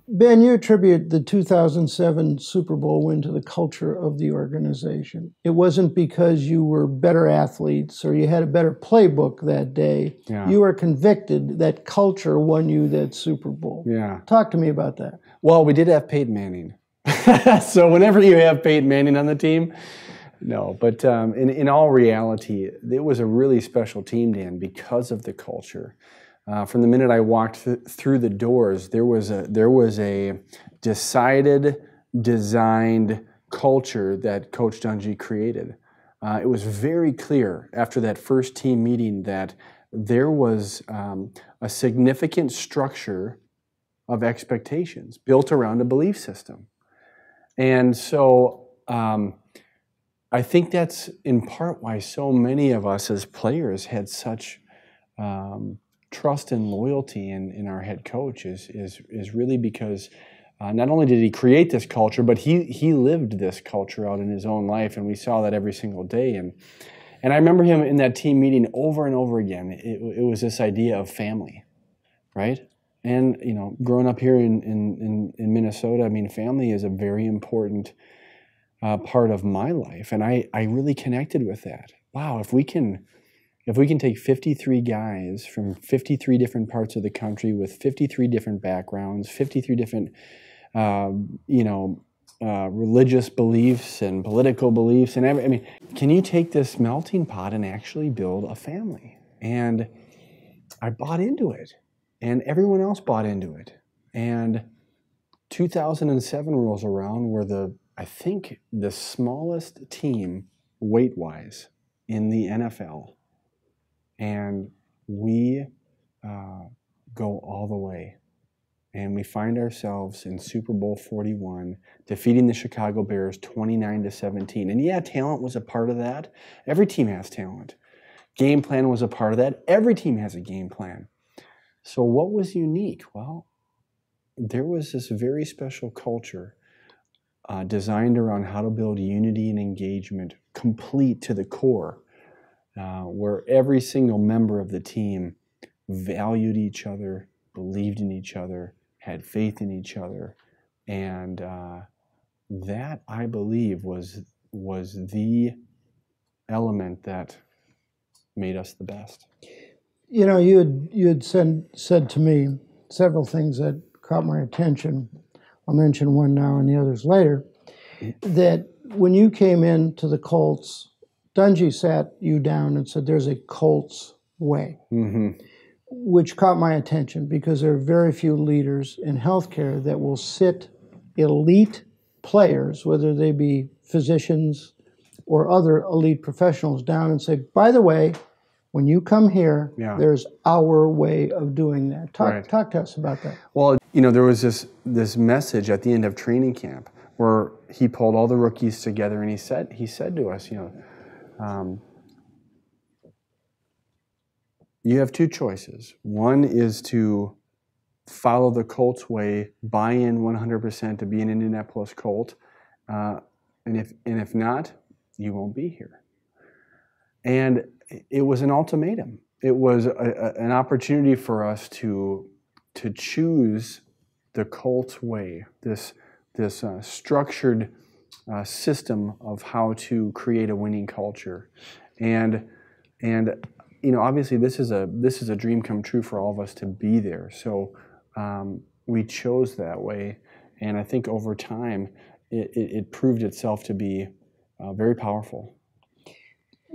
Ben, you attribute the 2007 Super Bowl win to the culture of the organization. It wasn't because you were better athletes or you had a better playbook that day. Yeah. You were convicted that culture won you that Super Bowl. Yeah. Talk to me about that. Well, we did have Peyton Manning. So whenever you have Peyton Manning on the team, no. But in all reality, it was a really special team, Dan, because of the culture. From the minute I walked through the doors, there was a decided, designed culture that Coach Dungy created. It was very clear after that first team meeting that there was a significant structure of expectations built around a belief system. And so I think that's in part why so many of us as players had such trust and loyalty in our head coach is really because not only did he create this culture, but he lived this culture out in his own life, and we saw that every single day. And I remember him in that team meeting over and over again. It was this idea of family, right? And growing up here in Minnesota, I mean, family is a very important part of my life, and I really connected with that. Wow, if we can take 53 guys from 53 different parts of the country with 53 different backgrounds, 53 different, religious beliefs and political beliefs, and I mean, can you take this melting pot and actually build a family? And I bought into it, and everyone else bought into it. And 2007 rolls around, we're I think the smallest team weight-wise in the NFL. And we go all the way. And we find ourselves in Super Bowl 41, defeating the Chicago Bears 29-17. And yeah, talent was a part of that. Every team has talent. Game plan was a part of that. Every team has a game plan. So what was unique? Well, there was this very special culture designed around how to build unity and engagement, complete to the core. Where every single member of the team valued each other, believed in each other, had faith in each other, and that, I believe, was the element that made us the best. You had said to me several things that caught my attention. I'll mention one now and the others later. That when you came into the Colts, Dungy sat you down and said, there's a Colts way, which caught my attention because there are very few leaders in healthcare that will sit elite players, whether they be physicians or other elite professionals, down and say, by the way, when you come here, there's our way of doing that. Talk to us about that. Well, there was this message at the end of training camp where he pulled all the rookies together and he said to us, you have two choices. One is to follow the Colts way, buy in 100% to be an Indianapolis Colt, and if not, you won't be here. And it was an ultimatum. It was an opportunity for us to choose the Colts way, this structured system of how to create a winning culture, and obviously this is a dream come true for all of us to be there. So we chose that way, and I think over time it proved itself to be very powerful.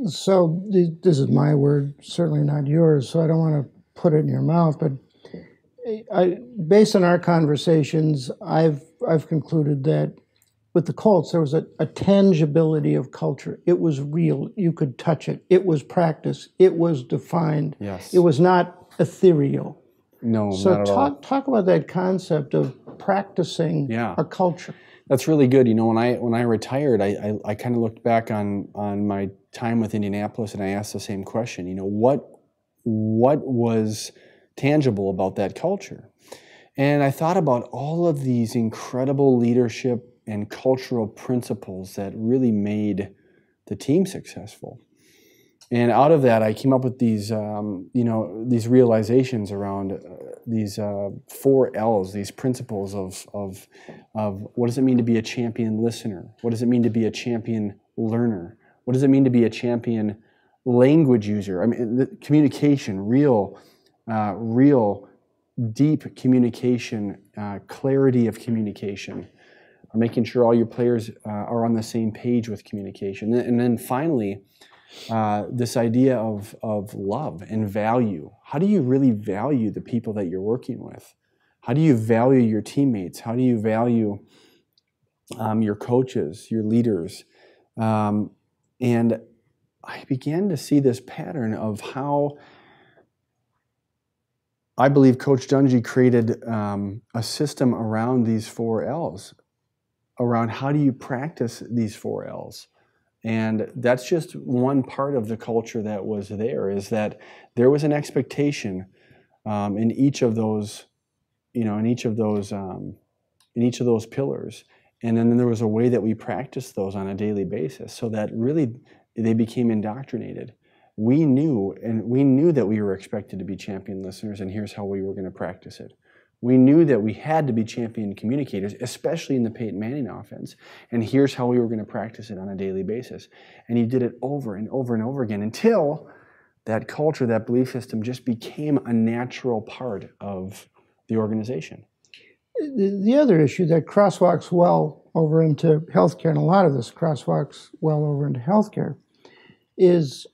So this is my word, certainly not yours. So I don't want to put it in your mouth, but based on our conversations, I've concluded that with the Colts, there was a tangibility of culture. It was real. You could touch it. It was practiced. It was defined. Yes. It was not ethereal. No, so not at all. Talk about that concept of practicing a culture. That's really good. When I retired, I kind of looked back on my time with Indianapolis, and I asked the same question. What was tangible about that culture? And I thought about all of these incredible leadership and cultural principles that really made the team successful. And out of that, I came up with these, these realizations around these 4 L's, these principles of what does it mean to be a champion listener? What does it mean to be a champion learner? What does it mean to be a champion language user? I mean, the communication, real deep communication, clarity of communication, making sure all your players are on the same page with communication. And then finally, this idea of love and value. How do you really value the people that you're working with? How do you value your teammates? How do you value your coaches, your leaders? And I began to see this pattern of how I believe Coach Dungy created a system around these 4 L's, around how do you practice these 4 L's. And that's just one part of the culture that was there, is that there was an expectation in each of those, in each of those pillars. And then there was a way that we practiced those on a daily basis, so that really they became indoctrinated. We knew that we were expected to be champion listeners, and here's how we were going to practice it. We knew that we had to be champion communicators, especially in the Peyton Manning offense, and here's how we were going to practice it on a daily basis. And he did it over and over and over again until that culture, that belief system just became a natural part of the organization. The other issue that crosswalks well over into healthcare, and a lot of this crosswalks well over into healthcare, is,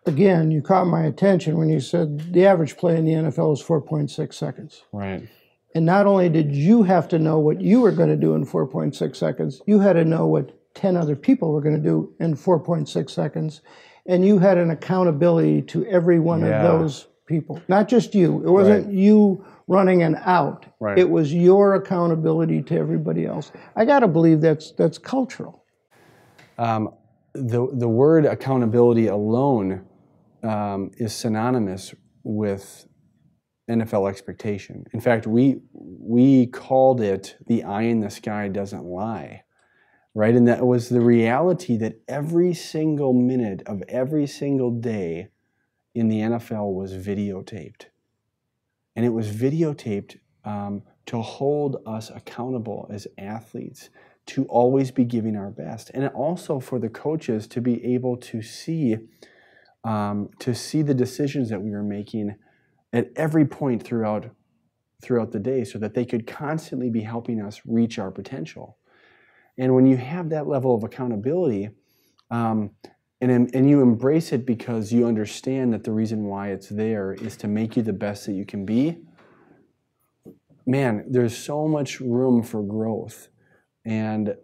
again, you caught my attention when you said the average play in the NFL is 4.6 seconds. Right. And not only did you have to know what you were going to do in 4.6 seconds, you had to know what 10 other people were going to do in 4.6 seconds. And you had an accountability to every one of those people. Not just you. It wasn't you running an out. Right. It was your accountability to everybody else. I got to believe that's cultural. The word accountability alone is synonymous with NFL expectation. In fact, we called it the eye in the sky doesn't lie, right? And that was the reality that every single minute of every single day in the NFL was videotaped. And it was videotaped to hold us accountable as athletes, to always be giving our best, and also for the coaches to be able to see the decisions that we were making at every point throughout the day, so that they could constantly be helping us reach our potential. And when you have that level of accountability, and you embrace it because you understand that the reason why it's there is to make you the best that you can be, man, there's so much room for growth. And,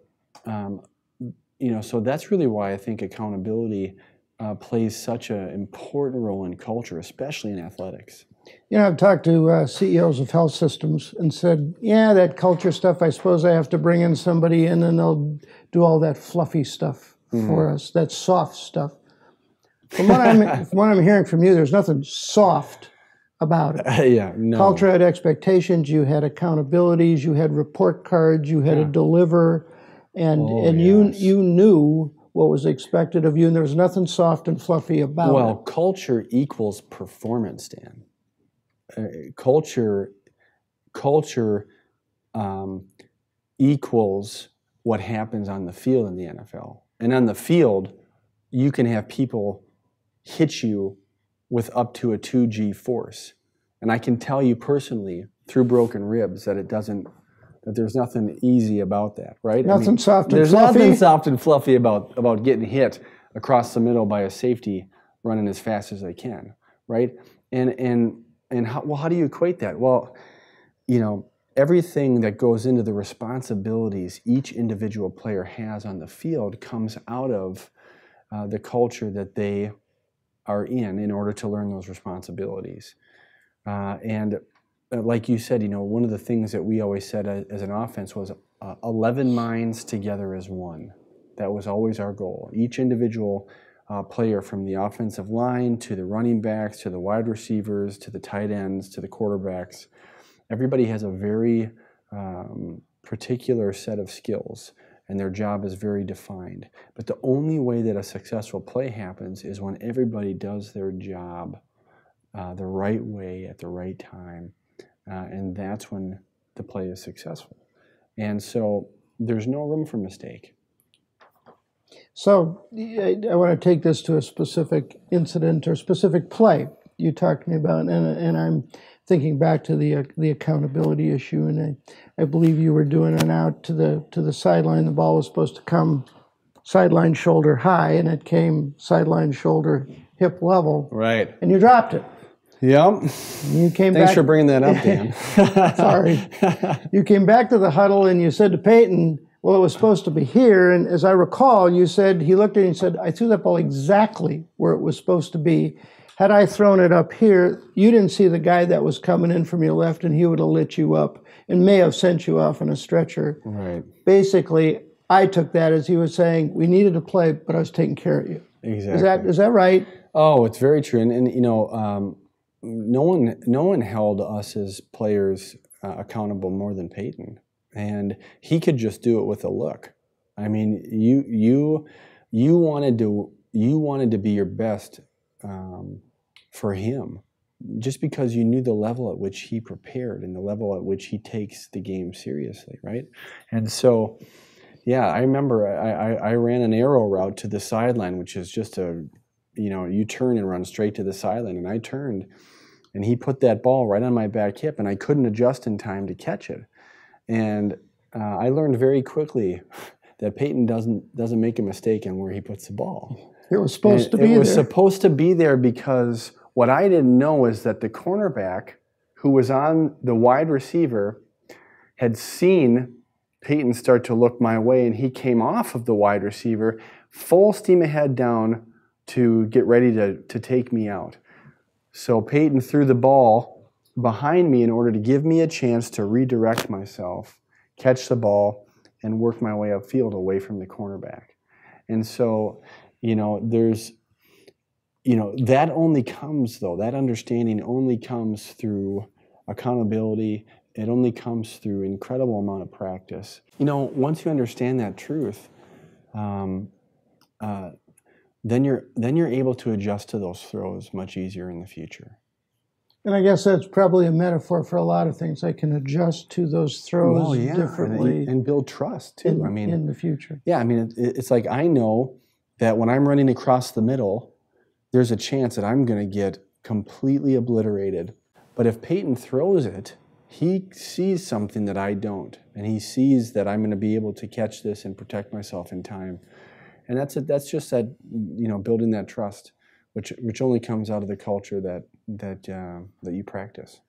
so that's really why I think accountability plays such an important role in culture, especially in athletics. I've talked to CEOs of health systems and said, yeah, that culture stuff, I suppose I have to bring in somebody in and they'll do all that fluffy stuff for us, that soft stuff. From what I'm hearing from you, there's nothing soft about it. No. Culture had expectations, you had accountabilities, you had report cards, you had to deliver, and you knew what was expected of you, and there was nothing soft and fluffy about it. Well, culture equals performance, Dan. Culture equals what happens on the field in the NFL. And on the field, you can have people hit you with up to a 2G force. And I can tell you personally, through broken ribs, that there's nothing easy about that, right? Nothing soft and there's fluffy. There's nothing soft and fluffy about getting hit across the middle by a safety running as fast as they can, right? And how do you equate that? Well, everything that goes into the responsibilities each individual player has on the field comes out of the culture that they are in order to learn those responsibilities. And like you said, one of the things that we always said as an offense was 11 minds together as one. That was always our goal. Each individual player, from the offensive line to the running backs to the wide receivers to the tight ends to the quarterbacks, everybody has a very particular set of skills. and their job is very defined. But the only way that a successful play happens is when everybody does their job the right way at the right time, and that's when the play is successful. And so there's no room for mistake. So I want to take this to a specific incident or specific play you talked to me about, and I'm thinking back to the accountability issue, and I believe you were doing an out to the sideline. The ball was supposed to come sideline shoulder high, and it came sideline shoulder hip level. Right. And you dropped it. Yep. You came Thanks back, for bringing that up, Dan. Sorry. You came back to the huddle and you said to Peyton, well, it was supposed to be here. And as I recall, you said, he looked at you and said, I threw that ball exactly where it was supposed to be. Had I thrown it up here, you didn't see the guy that was coming in from your left, and he would have lit you up and may have sent you off on a stretcher. Right. Basically, I took that as he was saying, we needed to play, but I was taking care of you. Exactly. Is that right? Oh, it's very true. And you know, no one held us as players accountable more than Peyton, and he could just do it with a look. I mean, you wanted to be your best for him, just because you knew the level at which he prepared and the level at which he takes the game seriously, right? And so, yeah, I remember I ran an arrow route to the sideline, which is just you turn and run straight to the sideline, and I turned, and he put that ball right on my back hip, and I couldn't adjust in time to catch it. And I learned very quickly that Peyton doesn't make a mistake in where he puts the ball. It was supposed to be there. It was supposed to be there because what I didn't know is that the cornerback who was on the wide receiver had seen Peyton start to look my way, and he came off of the wide receiver, full steam ahead down to get ready to take me out. So Peyton threw the ball behind me in order to give me a chance to redirect myself, catch the ball, and work my way upfield away from the cornerback. And so, that only comes, though, that understanding only comes through accountability. It only comes through incredible amount of practice. Once you understand that truth, then you're able to adjust to those throws much easier in the future. And I guess that's probably a metaphor for a lot of things. I can adjust to those throws differently and build trust too. In the future. Yeah, it's like I know that when I'm running across the middle, there's a chance that I'm going to get completely obliterated. But if Peyton throws it, he sees something that I don't, and he sees that I'm going to be able to catch this and protect myself in time. And that's just that, building that trust, which only comes out of the culture that you practice.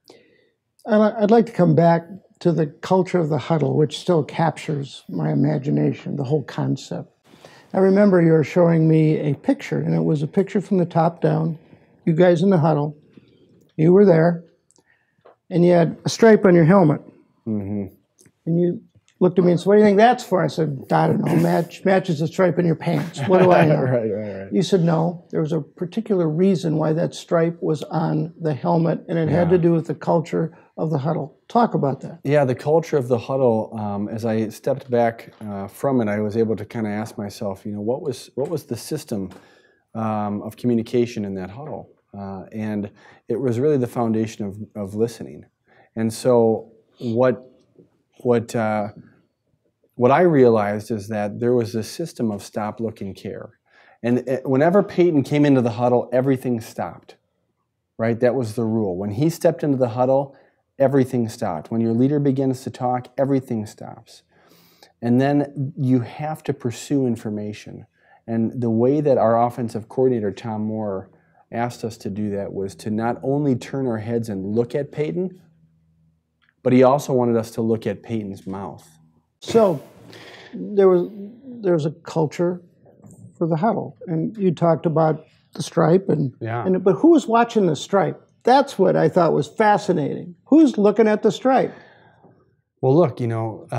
And I'd like to come back to the culture of the huddle, which still captures my imagination, the whole concept. I remember you were showing me a picture, and it was a picture from the top down. You guys in the huddle, you were there, and you had a stripe on your helmet. Mm-hmm. And you looked at me and said, what do you think that's for? I said, I don't know, matches the stripe in your pants. What do I know? Right. You said, no, there was a particular reason why that stripe was on the helmet, and it had to do with the culture of the huddle. Talk about that. Yeah, the culture of the huddle, as I stepped back from it, I was able to kind of ask myself, what was the system of communication in that huddle? And it was really the foundation of listening. And so what I realized is that there was a system of stop, look, and care. And whenever Peyton came into the huddle, everything stopped, right? That was the rule. When he stepped into the huddle, everything stopped. When your leader begins to talk, everything stops. And then you have to pursue information. And the way that our offensive coordinator, Tom Moore, asked us to do that was to not only turn our heads and look at Peyton, but he also wanted us to look at Peyton's mouth. So there was a culture for the huddle, and you talked about the stripe, but who was watching the stripe? That's what I thought was fascinating. Who's looking at the stripe? Well, look, the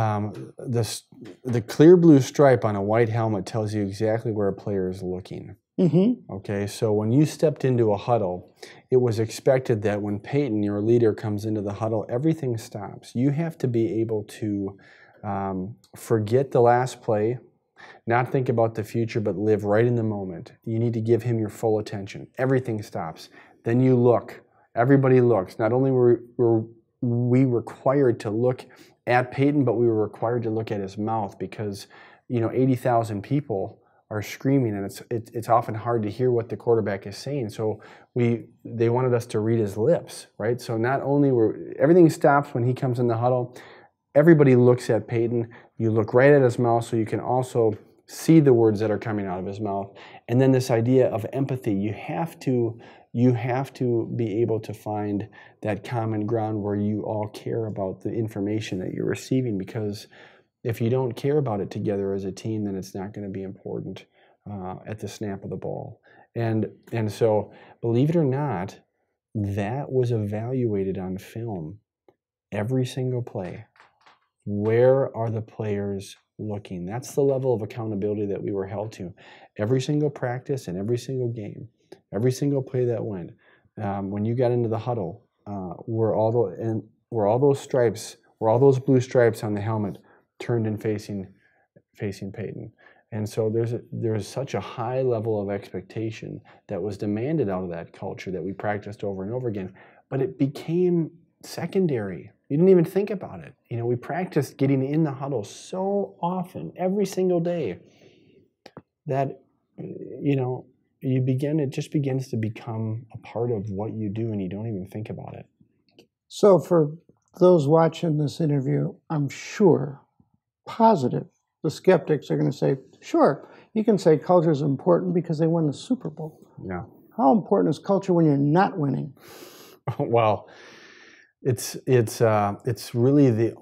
clear blue stripe on a white helmet tells you exactly where a player is looking. Mm-hmm. Okay, so when you stepped into a huddle, it was expected that when Peyton, your leader, comes into the huddle, everything stops. You have to be able to Forget the last play, not think about the future, but live right in the moment. You need to give him your full attention. Everything stops. Then you look. Everybody looks. Not only were we required to look at Peyton, but we were required to look at his mouth because, 80,000 people are screaming, and it's often hard to hear what the quarterback is saying. So they wanted us to read his lips, right? So not only everything stops when he comes in the huddle, everybody looks at Peyton. You look right at his mouth so you can also see the words that are coming out of his mouth. And then this idea of empathy, you have to be able to find that common ground where you all care about the information that you're receiving, because if you don't care about it together as a team, then it's not going to be important at the snap of the ball. And so, believe it or not, that was evaluated on film. Every single play. Where are the players looking? That's the level of accountability that we were held to. Every single practice and every single game, every single play that went. When you got into the huddle, were all those stripes, were all those blue stripes on the helmet turned and facing Peyton? And so there's such a high level of expectation that was demanded out of that culture that we practiced over and over again. But it became secondary. You didn't even think about it. We practiced getting in the huddle so often, every single day, that, it just begins to become a part of what you do, and you don't even think about it. So for those watching this interview, I'm sure, positive, the skeptics are going to say, sure, you can say culture is important because they won the Super Bowl. Yeah. How important is culture when you're not winning? Well, it's really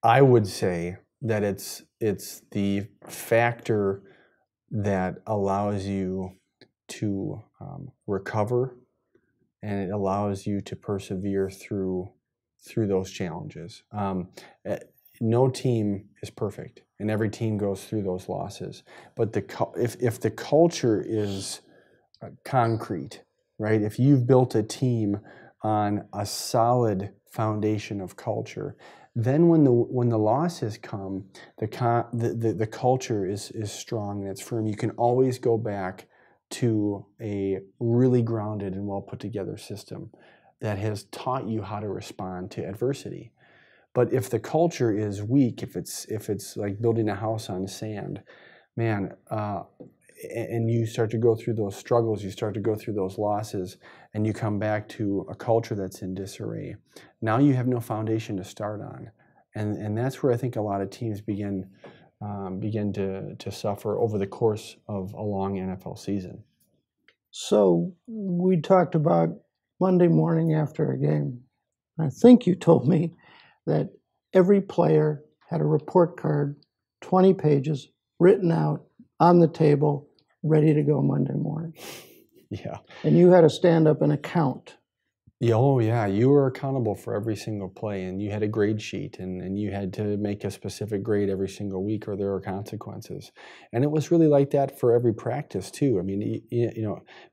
I would say that it's the factor that allows you to recover, and it allows you to persevere through those challenges. No team is perfect, and every team goes through those losses. But if the culture is concrete, right? If you've built a team on a solid foundation of culture, then when the losses come, the culture is strong and it's firm. You can always go back to a really grounded and well put together system that has taught you how to respond to adversity. But if the culture is weak, if it's like building a house on sand, man, and you start to go through those struggles, you start to go through those losses, and you come back to a culture that's in disarray, now you have no foundation to start on. And that's where I think a lot of teams begin to suffer over the course of a long NFL season. So we talked about Monday morning after a game. I think you told me that every player had a report card, 20 pages, written out on the table, ready to go Monday morning. Yeah. And you had to stand up and account. Oh, yeah. You were accountable for every single play, and you had a grade sheet, and you had to make a specific grade every single week, or there were consequences. And it was really like that for every practice, too. I mean,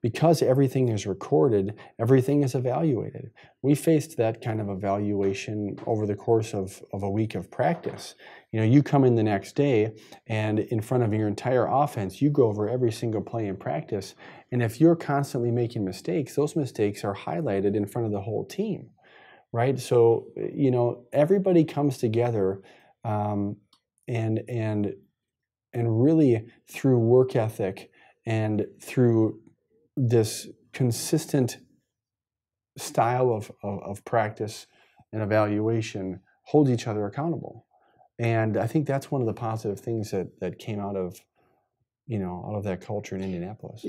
because everything is recorded, everything is evaluated. We faced that kind of evaluation over the course of a week of practice. You come in the next day, and in front of your entire offense, you go over every single play in practice. And if you're constantly making mistakes, those mistakes are highlighted in front of the whole team, right? So, everybody comes together, and really through work ethic and through this consistent style of practice and evaluation, hold each other accountable. And I think that's one of the positive things that came out of that culture in Indianapolis.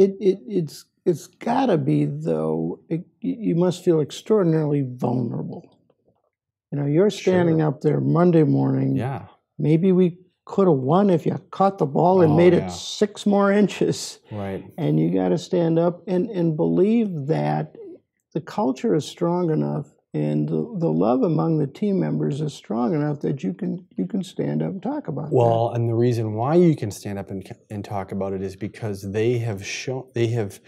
It's got to be, though, you must feel extraordinarily vulnerable. You're standing up there Monday morning. Yeah. Maybe we could have won if you caught the ball and made it 6 more inches. Right. And you got to stand up and believe that the culture is strong enough and the love among the team members is strong enough that you can stand up and talk about it. Well, and the reason why you can stand up and talk about it is because they have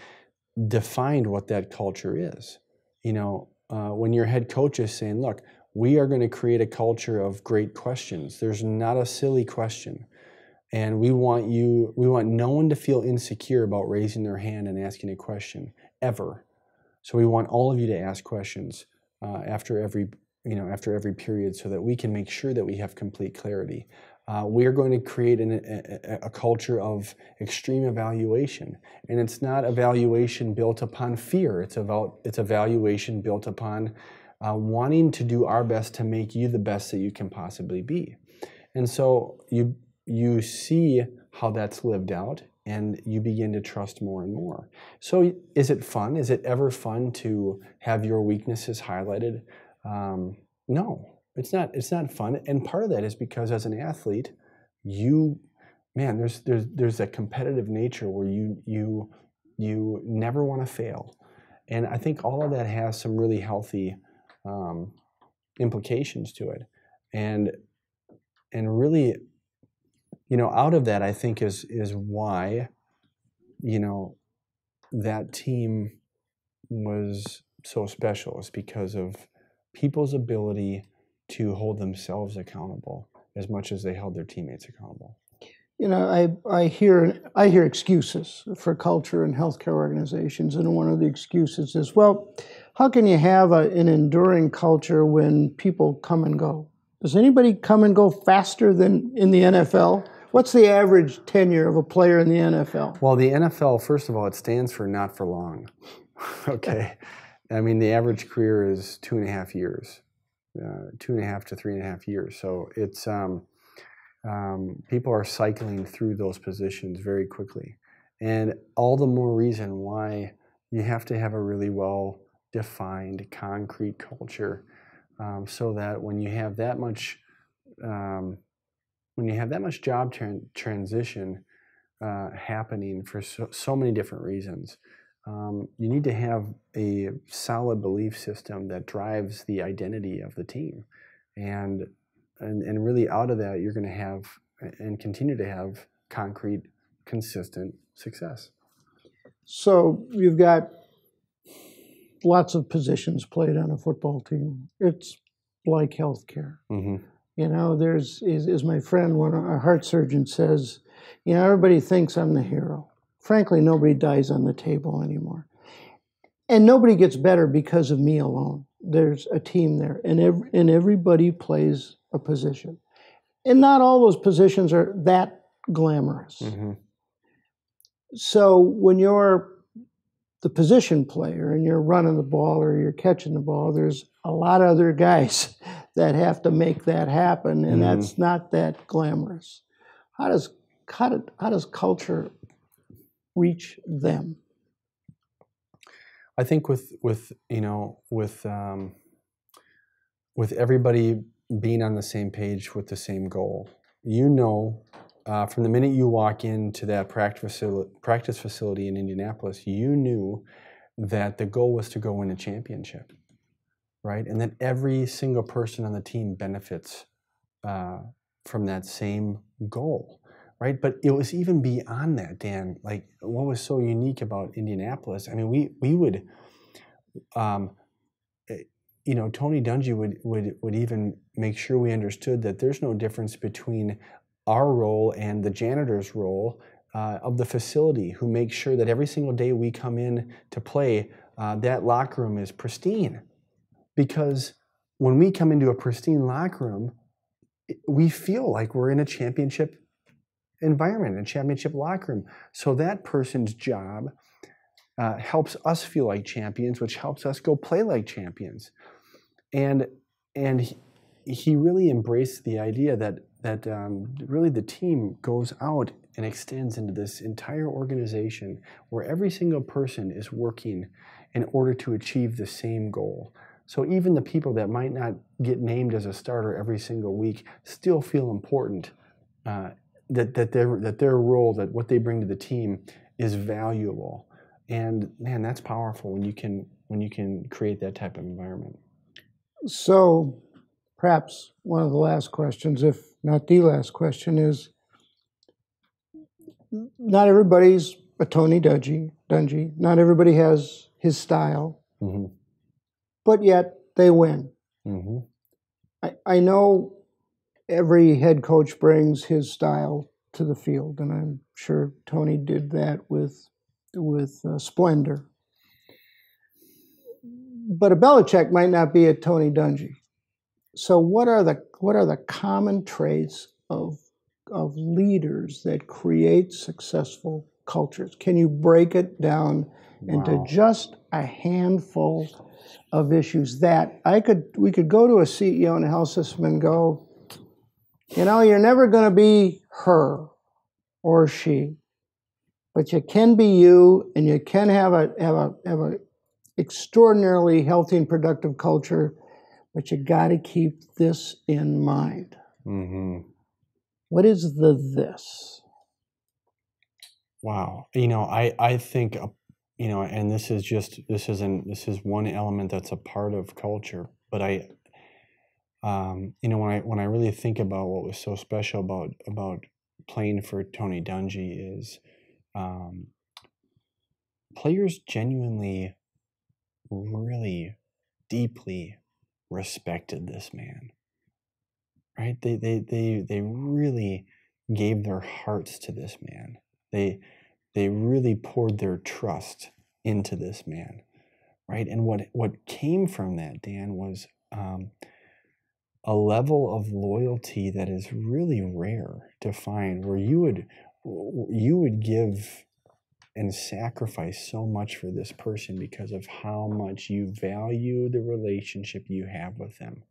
defined what that culture is. When your head coach is saying, look, we are going to create a culture of great questions. There's not a silly question. And we want no one to feel insecure about raising their hand and asking a question, ever. So we want all of you to ask questions after every period, so that we can make sure that we have complete clarity. We are going to create a culture of extreme evaluation, and it's not evaluation built upon fear. It's evaluation built upon wanting to do our best to make you the best that you can possibly be. And so you see how that's lived out, and you begin to trust more and more. So is it fun? Is it ever fun to have your weaknesses highlighted? No, it's not. It's not fun. And part of that is because as an athlete, there's a competitive nature where you never want to fail. And I think all of that has some really healthy implications to it. And really, out of that, I think is why, that team was so special. It's because of people's ability to hold themselves accountable as much as they held their teammates accountable. I hear excuses for culture in healthcare organizations, and one of the excuses is, well, how can you have an enduring culture when people come and go? Does anybody come and go faster than in the NFL? What's the average tenure of a player in the NFL? Well, the NFL, first of all, it stands for not for long. Okay. I mean, the average career is 2.5 years, 2.5 to 3.5 years. So it's people are cycling through those positions very quickly, and all the more reason why you have to have a really well-defined, concrete culture, so that when you have that much job transition happening for so many different reasons. You need to have a solid belief system that drives the identity of the team. And really out of that, you're going to have and continue to have concrete, consistent success. So you've got lots of positions played on a football team. It's like healthcare. Mm-hmm. There's, as my friend, a heart surgeon says, everybody thinks I'm the hero. Frankly, nobody dies on the table anymore. And nobody gets better because of me alone. There's a team there, and everybody plays a position. And not all those positions are that glamorous. Mm-hmm. So when you're the position player and you're running the ball or you're catching the ball, there's a lot of other guys that have to make that happen, and that's not that glamorous. How does culture reach them? I think with everybody being on the same page with the same goal, from the minute you walk into that practice facility in Indianapolis, you knew that the goal was to go win a championship, right? And that every single person on the team benefits from that same goal, right? But it was even beyond that, Dan. Like, what was so unique about Indianapolis? I mean, we would, Tony Dungy would even make sure we understood that there's no difference between our role and the janitor's role of the facility, who makes sure that every single day we come in to play, that locker room is pristine. Because when we come into a pristine locker room, we feel like we're in a championship environment, a championship locker room. So that person's job helps us feel like champions, which helps us go play like champions. And he really embraced the idea that really the team goes out and extends into this entire organization where every single person is working in order to achieve the same goal. So even the people that might not get named as a starter every single week still feel important, that their role, that what they bring to the team is valuable. And man, that's powerful when you can create that type of environment. So perhaps one of the last questions, if not the last question, is not everybody's a Tony Dungy. Not everybody has his style. Mm-hmm. But yet they win. Mm-hmm. I know every head coach brings his style to the field, and I'm sure Tony did that with splendor. But a Belichick might not be a Tony Dungy. So what are the common traits of leaders that create successful cultures? Can you break it down into just a handful of issues that we could go to a CEO in a health system and go, you're never going to be her or she, but you can be you, and you can have a extraordinarily healthy and productive culture, but you got to keep this in mind. Mm-hmm. What is this? Wow. I think, and this is one element that's a part of culture, but when I really think about what was so special about playing for Tony Dungy is, players genuinely, really deeply respected this man, right? They really gave their hearts to this man. They really poured their trust into this man, right? And what came from that, Dan, was a level of loyalty that is really rare to find, where you would give and sacrifice so much for this person because of how much you value the relationship you have with them,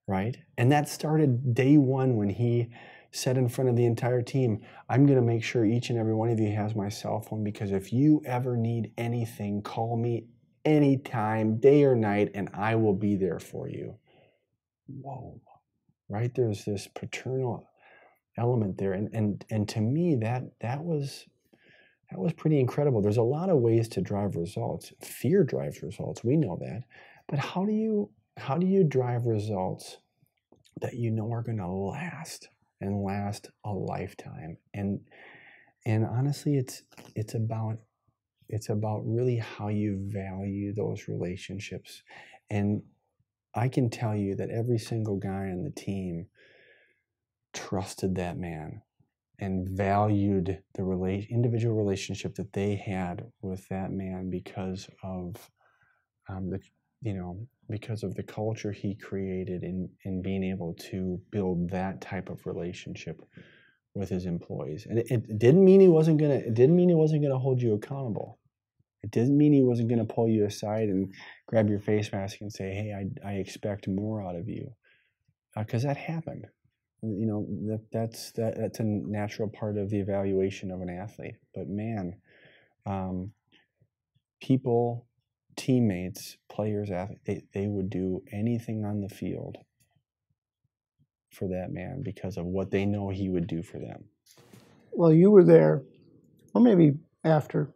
right? And that started day one when he said in front of the entire team, I'm going to make sure each and every one of you has my cell phone, because if you ever need anything, call me anytime, day or night, and I will be there for you. Whoa, right? There's this paternal element there. And to me, that was pretty incredible. There's a lot of ways to drive results. Fear drives results. We know that. But how do you drive results that are going to last and last a lifetime? And honestly, it's about really how you value those relationships. And I can tell you that every single guy on the team trusted that man and valued the individual relationship that they had with that man because of because of the culture he created in being able to build that type of relationship with his employees. And it didn't mean he wasn't gonna hold you accountable. It didn't mean he wasn't gonna pull you aside and grab your face mask and say, "Hey, I expect more out of you," because that happened. That's a natural part of the evaluation of an athlete. But man, people, teammates, players, athletes, they would do anything on the field for that man because of what they know he would do for them. Well, you were there, or maybe after,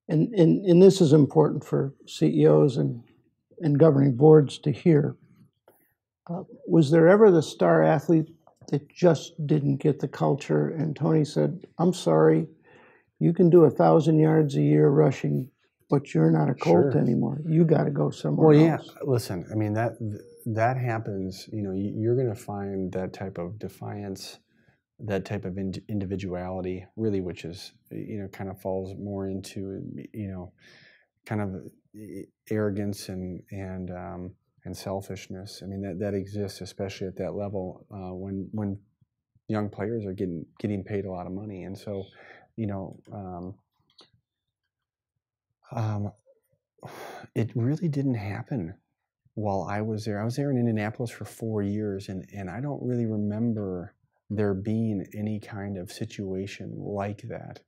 and this is important for CEOs and governing boards to hear. Was there ever the star athlete that just didn't get the culture, and Tony said, "I'm sorry, you can do 1,000 yards a year rushing, but you're not a Colt anymore. You got to go somewhere else." Yeah. Listen, I mean, that happens. You're going to find that type of defiance, that type of individuality, really, which is kind of falls more into kind of arrogance and selfishness. I mean, that exists, especially at that level, when young players are getting paid a lot of money. And so, it really didn't happen while I was there. I was there in Indianapolis for 4 years, and I don't really remember there being any kind of situation like that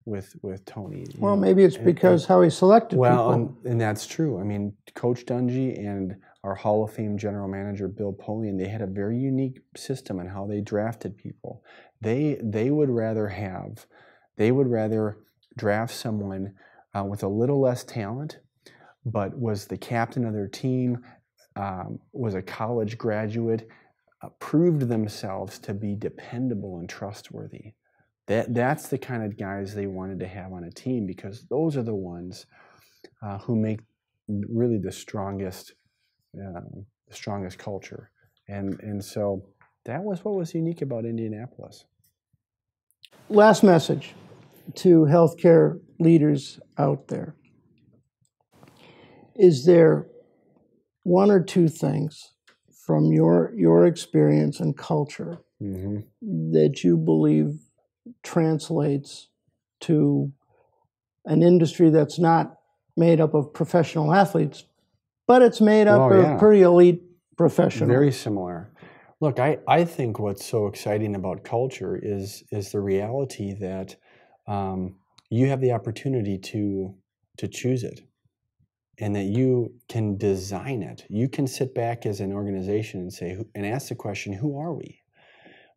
with Tony. Well, maybe it's because how he selected people. And that's true. I mean, Coach Dungy and our Hall of Fame general manager, Bill Polian, they had a very unique system on how they drafted people. They would rather draft someone with a little less talent, but was the captain of their team, was a college graduate, proved themselves to be dependable and trustworthy. That's the kind of guys they wanted to have on a team, because those are the ones who make really the strongest culture. And so that was what was unique about Indianapolis. Last message to healthcare leaders out there. Is there one or two things from your experience and culture that you believe translates to an industry that's not made up of professional athletes, but it's made up of pretty elite professionals? Very similar. Look, I think what's so exciting about culture is the reality that you have the opportunity to choose it, and that you can design it. You can sit back as an organization and say, and ask the question, who are we?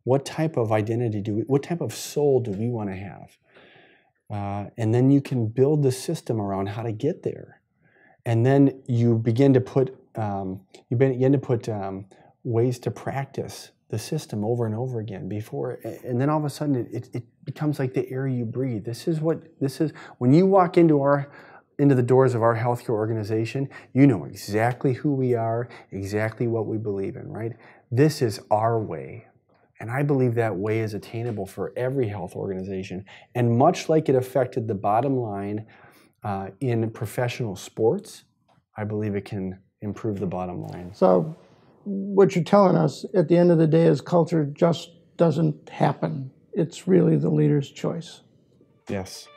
What type of identity what type of soul do we want to have? And then you can build the system around how to get there. And then you begin to put ways to practice the system over and over again and then all of a sudden it becomes like the air you breathe. This is when you walk into the doors of our healthcare organization, you know exactly who we are, exactly what we believe in, right? This is our way. And I believe that way is attainable for every health organization. And much like it affected the bottom line in professional sports, I believe it can improve the bottom line. So what you're telling us at the end of the day is culture just doesn't happen. It's really the leader's choice. Yes.